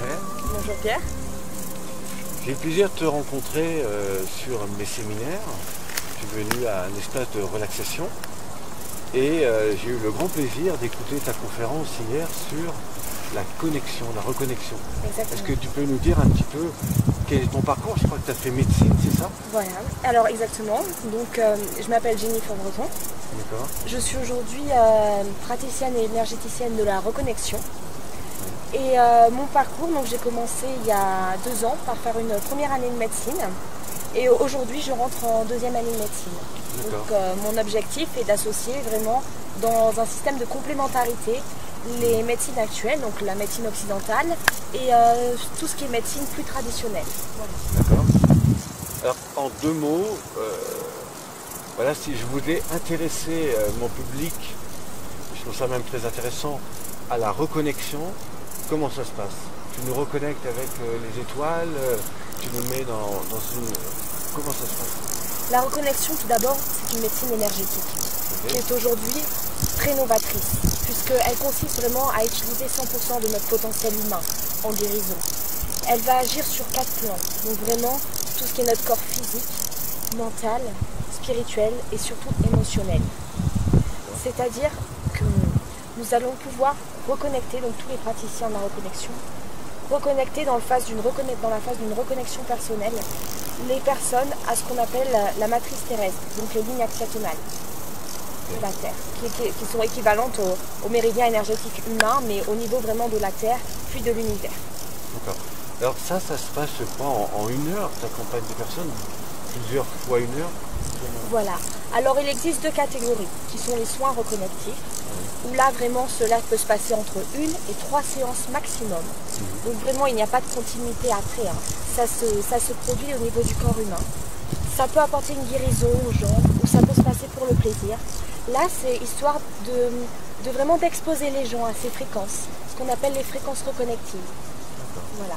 Jennifer. Bonjour Pierre. J'ai eu le plaisir de te rencontrer sur mes séminaires. Tu es venu à un espace de relaxation et j'ai eu le grand plaisir d'écouter ta conférence hier sur la connexion, la reconnexion. Est-ce que tu peux nous dire un petit peu quel est ton parcours? Je crois que tu as fait médecine, c'est ça? Voilà, alors exactement. Donc je m'appelle Jennifer Breton. D'accord. Je suis aujourd'hui praticienne et énergéticienne de la reconnexion. Et mon parcours, donc j'ai commencé il y a 2 ans par faire une première année de médecine. Et aujourd'hui, je rentre en 2e année de médecine. Donc mon objectif est d'associer vraiment dans un système de complémentarité les médecines actuelles, donc la médecine occidentale et tout ce qui est médecine plus traditionnelle. Voilà. D'accord. Alors en 2 mots, voilà, si je voulais intéresser mon public, je trouve ça même très intéressant, à la reconnexion, comment ça se passe? Tu nous reconnectes avec les étoiles, tu nous mets dans une... Comment ça se passe? La reconnexion, tout d'abord, c'est une médecine énergétique qui est aujourd'hui très novatrice, puisqu'elle consiste vraiment à utiliser 100% de notre potentiel humain en guérison. Elle va agir sur 4 plans, donc vraiment tout ce qui est notre corps physique, mental, spirituel et surtout émotionnel. C'est-à-dire que nous allons pouvoir reconnecter, donc tous les praticiens de la reconnexion, reconnecter dans la phase d'une reconnexion personnelle les personnes à ce qu'on appelle la matrice terrestre, donc les lignes axiatonales de la Terre, qui sont équivalentes au méridien énergétique humain, mais au niveau vraiment de la Terre, puis de l'univers. D'accord. Alors ça se passe, je crois, en 1 heure, tu accompagnes des personnes plusieurs fois 1 heure. Voilà. Alors il existe 2 catégories, qui sont les soins reconnectifs, où là vraiment cela peut se passer entre 1 et 3 séances maximum. Donc vraiment il n'y a pas de continuité après, hein. Ça se produit au niveau du corps humain. Ça peut apporter une guérison aux gens, ou ça peut se passer pour le plaisir. Là c'est histoire de vraiment d'exposer les gens à ces fréquences, ce qu'on appelle les fréquences reconnectives. Voilà.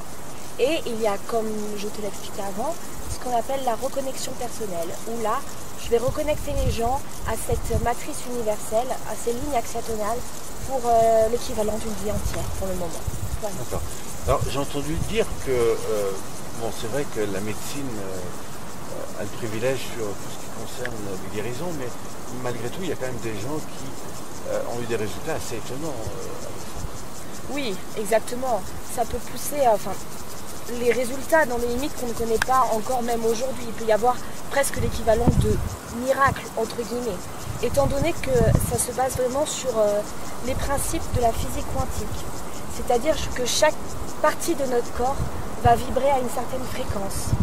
Et il y a, comme je te l'expliquais avant, ce qu'on appelle la reconnexion personnelle, où là, je vais reconnecter les gens à cette matrice universelle, à ces lignes axiatonales, pour l'équivalent d'une vie entière pour le moment. Voilà. D'accord. Alors j'ai entendu dire que, bon, c'est vrai que la médecine a le privilège sur tout ce qui concerne les guérisons, mais malgré tout, il y a quand même des gens qui ont eu des résultats assez étonnants avec ça. Oui, exactement. Ça peut pousser, les résultats dans des limites qu'on ne connaît pas encore même aujourd'hui. Il peut y avoir presque l'équivalent de miracle, entre guillemets, étant donné que ça se base vraiment sur les principes de la physique quantique. C'est-à-dire que chaque partie de notre corps va vibrer à une certaine fréquence.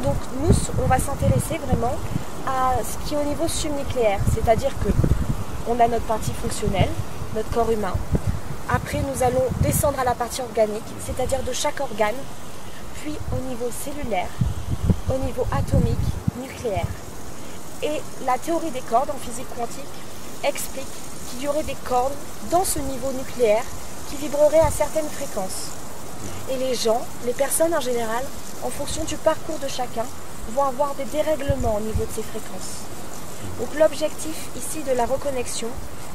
Donc nous, on va s'intéresser vraiment à ce qui est au niveau subnucléaire, c'est-à-dire que on a notre partie fonctionnelle, notre corps humain. Après, nous allons descendre à la partie organique, c'est-à-dire de chaque organe, puis au niveau cellulaire, au niveau atomique, nucléaire. Et la théorie des cordes en physique quantique explique qu'il y aurait des cordes dans ce niveau nucléaire qui vibreraient à certaines fréquences. Et les gens, les personnes en général, en fonction du parcours de chacun, vont avoir des dérèglements au niveau de ces fréquences. Donc l'objectif ici de la reconnexion,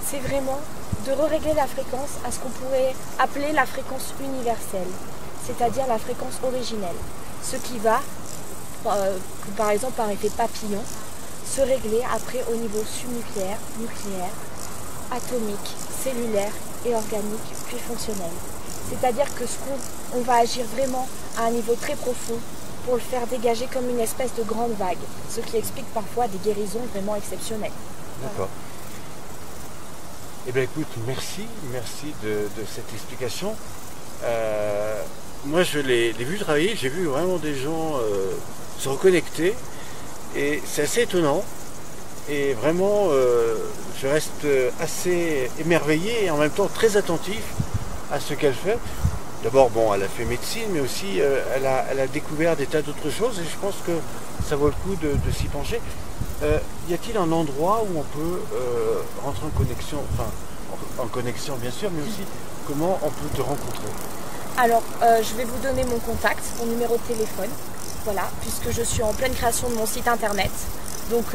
c'est vraiment de régler la fréquence à ce qu'on pourrait appeler la fréquence universelle, c'est-à-dire la fréquence originelle. Ce qui va, par exemple par effet papillon, se régler après au niveau subnucléaire, nucléaire, atomique, cellulaire et organique, puis fonctionnel. C'est-à-dire que on va agir vraiment à un niveau très profond pour le faire dégager comme une espèce de grande vague, ce qui explique parfois des guérisons vraiment exceptionnelles. D'accord. Eh bien écoute, merci de cette explication. Moi je l'ai vu travailler, j'ai vu vraiment des gens se reconnecter et c'est assez étonnant. Et vraiment, je reste assez émerveillé et en même temps très attentif à ce qu'elle fait. D'abord, bon, elle a fait médecine, mais aussi elle a découvert des tas d'autres choses et je pense que ça vaut le coup de s'y pencher. Y a-t-il un endroit où on peut rentrer en connexion, enfin en connexion bien sûr, mais aussi comment on peut te rencontrer? Alors, je vais vous donner mon contact, mon numéro de téléphone, voilà, puisque je suis en pleine création de mon site internet. Donc,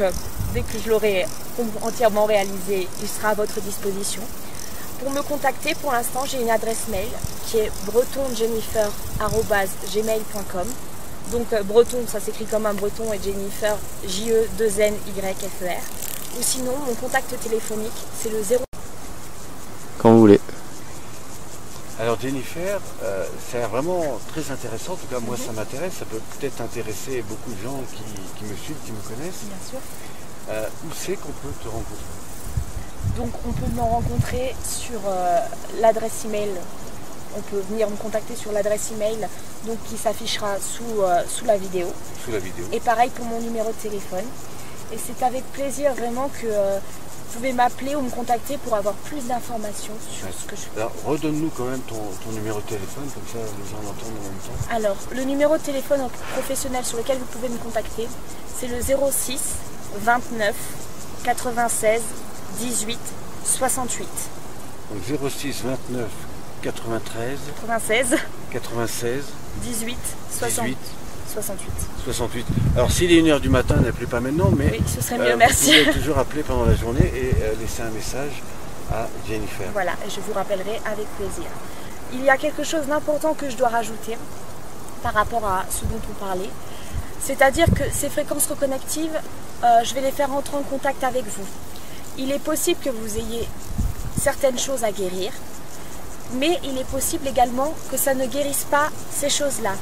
dès que je l'aurai entièrement réalisé, il sera à votre disposition. Pour me contacter, pour l'instant, j'ai une adresse mail qui est bretonjennifer@gmail.com. Donc breton, ça s'écrit comme un breton, et Jennifer, J-E-2-N-Y-F-E-R. Ou sinon, mon contact téléphonique, c'est le 0. Quand vous voulez. Alors Jennifer, c'est vraiment très intéressant, en tout cas moi ça m'intéresse, ça peut peut-être intéresser beaucoup de gens qui me suivent, qui me connaissent. Bien sûr. Où c'est qu'on peut te rencontrer? Donc on peut me rencontrer sur l'adresse email. On peut venir me contacter sur l'adresse email donc, qui s'affichera sous la vidéo. Sous la vidéo. Et pareil pour mon numéro de téléphone. Et c'est avec plaisir vraiment que vous pouvez m'appeler ou me contacter pour avoir plus d'informations sur ce que je fais. Alors redonne-nous quand même ton numéro de téléphone, comme ça les gens l'entendent en même temps. Alors le numéro de téléphone professionnel sur lequel vous pouvez me contacter, c'est le 06 29 96 18 68. Donc 06 29 93 96 18 68. Alors s'il est 1h du matin, n'appelez pas maintenant, mais oui, ce serait mieux, merci. Vous pouvez toujours appeler pendant la journée et laisser un message à Jennifer. Voilà, et je vous rappellerai avec plaisir. Il y a quelque chose d'important que je dois rajouter par rapport à ce dont on parlait. C'est-à-dire que ces fréquences reconnectives, je vais les faire entrer en contact avec vous. Il est possible que vous ayez certaines choses à guérir, mais il est possible également que ça ne guérisse pas ces choses-là.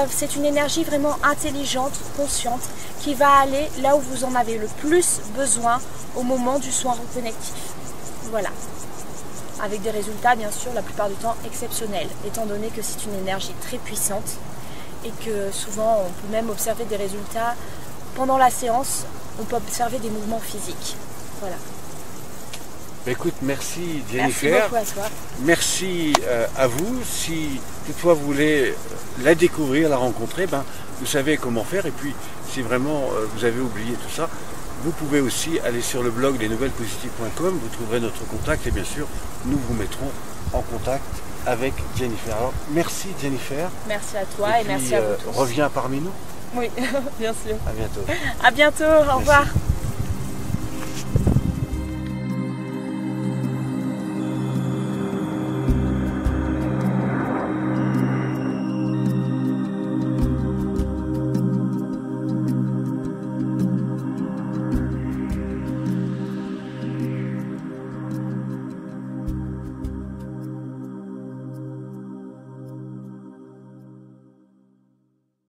C'est une énergie vraiment intelligente, consciente, qui va aller là où vous en avez le plus besoin au moment du soin reconnectif. Voilà. Avec des résultats, bien sûr, la plupart du temps exceptionnels, étant donné que c'est une énergie très puissante et que souvent on peut même observer des résultats pendant la séance, on peut observer des mouvements physiques. Voilà. Écoute, merci Jennifer. Merci beaucoup à toi. Merci à vous. Si toutefois vous voulez la découvrir, la rencontrer, vous savez comment faire. Et puis, si vraiment vous avez oublié tout ça, vous pouvez aussi aller sur le blog lesnouvellespositives.com. Vous trouverez notre contact et bien sûr, nous vous mettrons en contact avec Jennifer. Alors, merci Jennifer. Merci à toi et merci à vous tous. Reviens parmi nous. Oui, bien sûr. À bientôt. À bientôt. Au revoir.